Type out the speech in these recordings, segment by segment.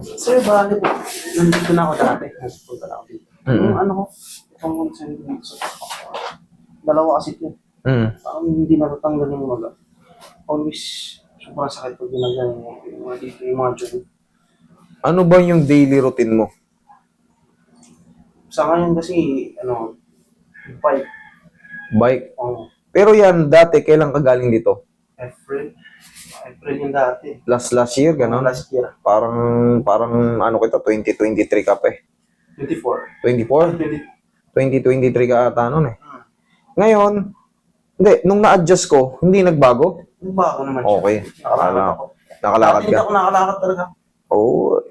Sir, bali po. Nandito na ako dati. Nandito na ako dito. Yung ano ko, itong consent dito. Dalawa kasi ito. Parang hindi natatanggal yung mga. Always, sobrang sakit pag ginagawa yung mga dito, yung mga joint. Ano ba yung daily routine mo? Sa ngayon kasi, ano, bike. Bike? Oh, Pero yan, dati, kailan ka galing dito? April. April yung dati. Last year, gano'n? Last year. Parang ano kita, 2023 ka pa eh. 24. 24? 20. 2023 ka ata nun eh. Ngayon, hindi, nung na-adjust ko, hindi nagbago. Bago naman siya. Okay. Nakalakad ako. Nakalakad Dati hindi ka. ako nakalakad talaga. Oo.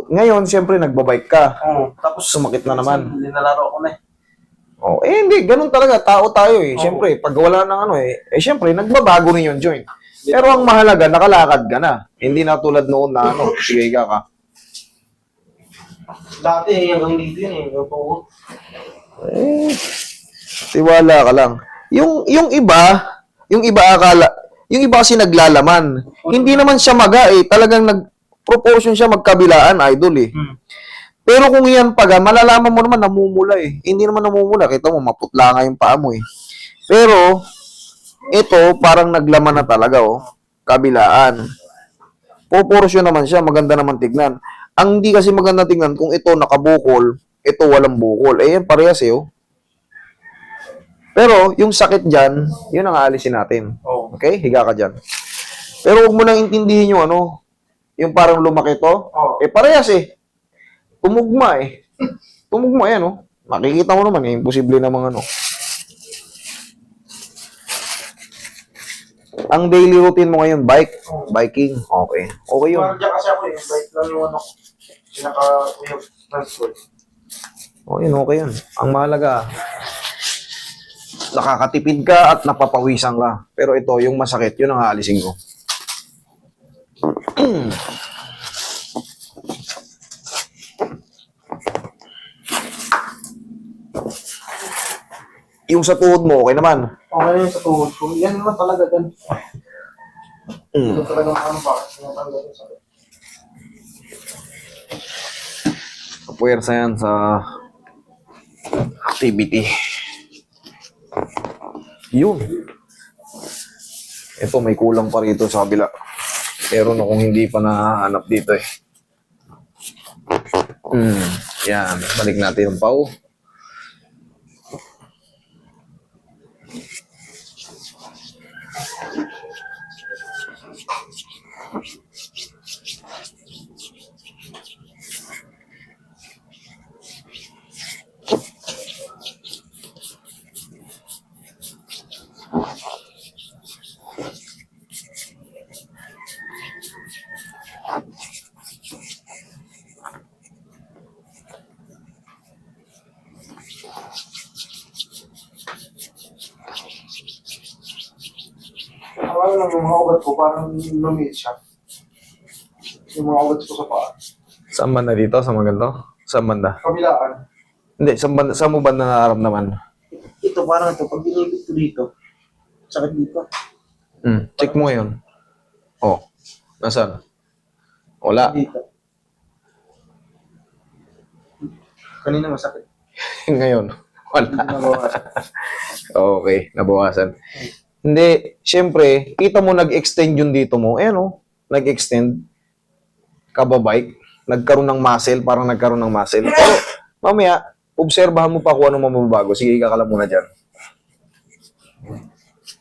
Ngayon, siyempre, nagbabike ka. Oo. Tapos, Sumakit na naman. Linalaro ko na eh. Oh, hindi, ganun talaga. Tao tayo eh. Siyempre, pag wala ng ano siyempre, nagbabago rin yung joint. Pero ang mahalaga, nakalakad ka na. Hindi na tulad noon na ano, sige ka. Dati, hanggang dito yun eh. Yung Tiwala ka lang. Yung iba akala, yung iba kasi naglalaman. Hindi naman siya maga eh. Talagang nag-proportion siya magkabilaan, idol eh. Pero kung yan paga, malalaman mo naman namumula eh. Hindi naman namumula. Kita mo, maputla nga yung paa mo eh. Pero, ito, parang naglaman na talaga oh. Kabilaan. Proportion naman siya, maganda naman tignan. Ang hindi kasi maganda tignan, kung ito nakabukol, ito walang bukol. Eh yan, parehas eh oh. Pero, yung sakit dyan, yun ang aalisin natin. Okay? Higa ka dyan. Pero huwag mo nang intindihin yung ano, yung parang lumaki to. Eh, parehas eh. Tumugma eh. Tumugma yan oh. Makikita mo naman eh, imposible namang ano. Ang daily routine mo ngayon, biking. Okay. Okay yun. Parang dyan kasi ako eh. Bike lang yung ano. Transport. Okay yun. Ang mahalaga, nakakatipid ka at napapawisan ka. Pero ito, yung masakit, yun ang aalisin ko. Yung sa tuhod mo, okay naman. Okay na yun sa tuhod ko. Yan naman talaga gan. Ito talagang ano ba? Tinatanggal yung sakit. Puwersa yan sa activity. Yun. Ito, may kulang pa rito sa kabila. Pero no, kung hindi pa nahanap dito eh. Yan. Balik natin yung pau. Akala lang yung mga ugat ko parang lumiit siya. Yung mga ugat ko sa paa. Saan banda dito? Sa maganto? Saan banda? Kabilaan. Hindi, saan mo banda nararamdaman? Ito parang ito. Pag binibig ko dito. Sakit dito. Check mo ngayon. Oh, nasaan? Wala. Dito. Kanina masakit. Ngayon, wala. Hindi nabawasan. Okay, nabawasan. Hindi, syempre, kita mo nag-extend yung dito mo. Ayan oh, nag-extend. Kababike. Nagkaroon ng muscle, parang nagkaroon ng muscle. Pero, mamaya, obserbahan mo pa kung ano mababago. Sige, kakala muna dyan.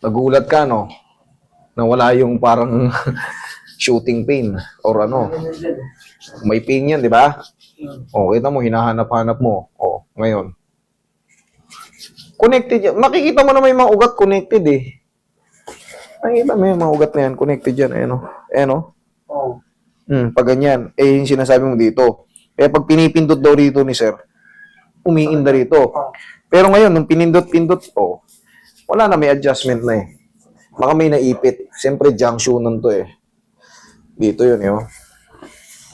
Nagulat ka, no? Na wala yung parang shooting pain or ano. May pain yan, di ba? O, kita mo, hinahanap-hanap mo. O, ngayon. Connected yan. Makikita mo na may mga ugat connected eh. Nakikita mo yung mga ugat na yan, connected yan. Ayan o. Ayan o. Oo. Pag ganyan, yung sinasabi mo dito. Kaya pag pinipindot daw rito ni sir, umiinda rito. Pero ngayon, nung pinindot-pindot, wala na, may adjustment na eh. Baka may naipit. Siyempre, junctionan to eh. Dito yun, yun.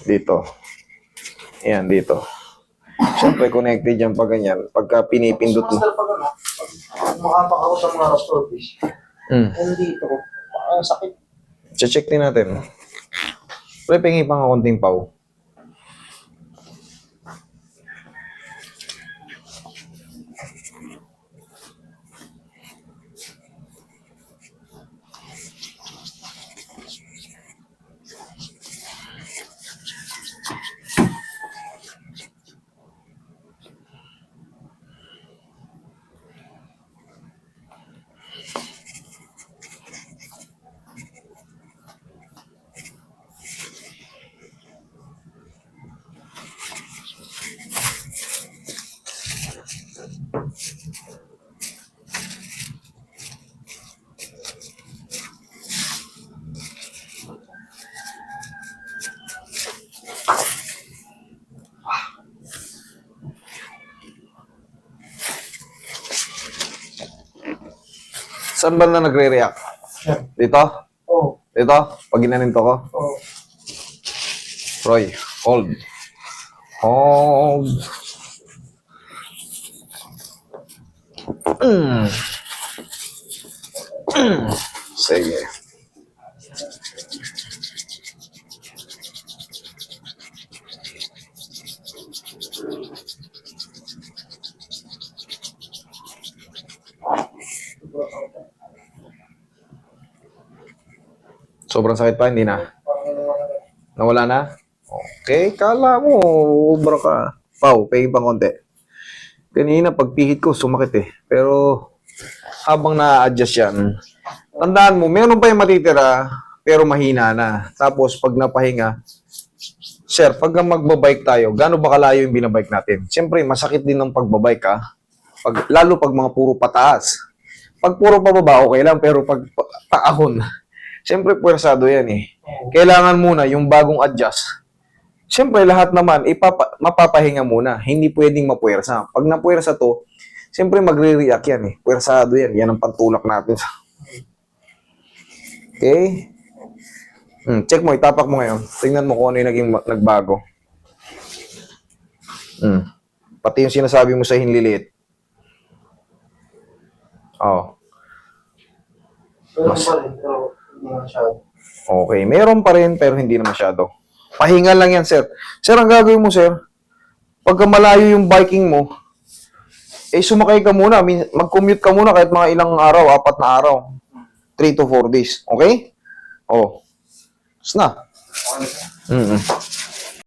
Dito. Ayan, dito. Siyempre, connected yan pag ganyan. Pagka pinipindot mo. Master pag ano, pag makapak ako sa mga rostro fish. Dito ko. Sakit. Check din natin. Pre, pingi pa nga konting pau. Saan ba na nagre-react? Sir. Dito? Oo. Dito? Pag ginaninto ko? Oo. Roy, hold. Hold. Sige. Sobrang sakit pa, hindi na. Nawala na? Okay, kala mo, ubra ka. Pau, pahing pang konti. Kanina, pagpihit ko, sumakit eh. Pero, habang na-adjust yan, tandaan mo, meron pa yung matitira, pero mahina na. Tapos, pag napahinga, sir, pag magbabike tayo, gaano ba kalayo yung binabike natin? Siyempre, masakit din ng pagbabike, ha? Lalo pag mga puro pataas. Pag puro pababa, okay lang, pero pag paahon, siyempre, puwersado yan eh. Kailangan muna yung bagong adjust. Siyempre, lahat naman, mapapahinga muna. Hindi pwedeng mapuwersa. Pag napuwersa to, siyempre magre-react yan eh. Puwersado yan. Yan ang pantulak natin. Okay? Check mo, itapak mo ngayon. Tingnan mo kung ano yung naging nagbago. Pati yung sinasabi mo sa hinlilit. Oh. Pero pa rin, pero hindi na masyado. Okay, meron pa rin pero hindi na masyado. Pahinga lang yan, sir. Sir, ang gagawin mo, sir, pagka malayo yung biking mo, sumakay ka muna. Mag-commute ka muna kahit mga ilang araw, 4 na araw. 3 to 4 days. Okay? Oh. Tapos na.